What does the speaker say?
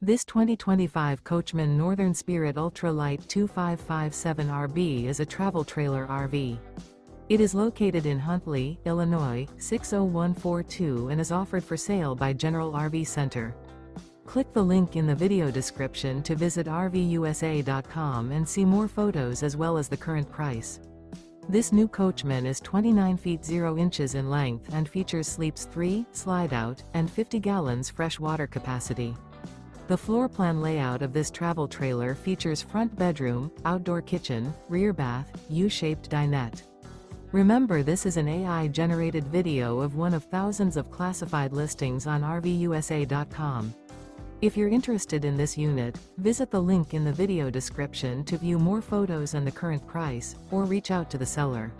This 2025 Coachmen Northern Spirit Ultra Lite 2557RB is a travel trailer RV. It is located in Huntley, Illinois, 60142 and is offered for sale by General RV Center. Click the link in the video description to visit RVUSA.com and see more photos as well as the current price. This new Coachmen is 29 feet 0 inches in length and features sleeps 3, slide-out, and 50 gallons fresh water capacity. The floor plan layout of this travel trailer features front bedroom, outdoor kitchen, rear bath, U-shaped dinette. Remember, this is an AI-generated video of one of thousands of classified listings on RVUSA.com. If you're interested in this unit, visit the link in the video description to view more photos and the current price, or reach out to the seller.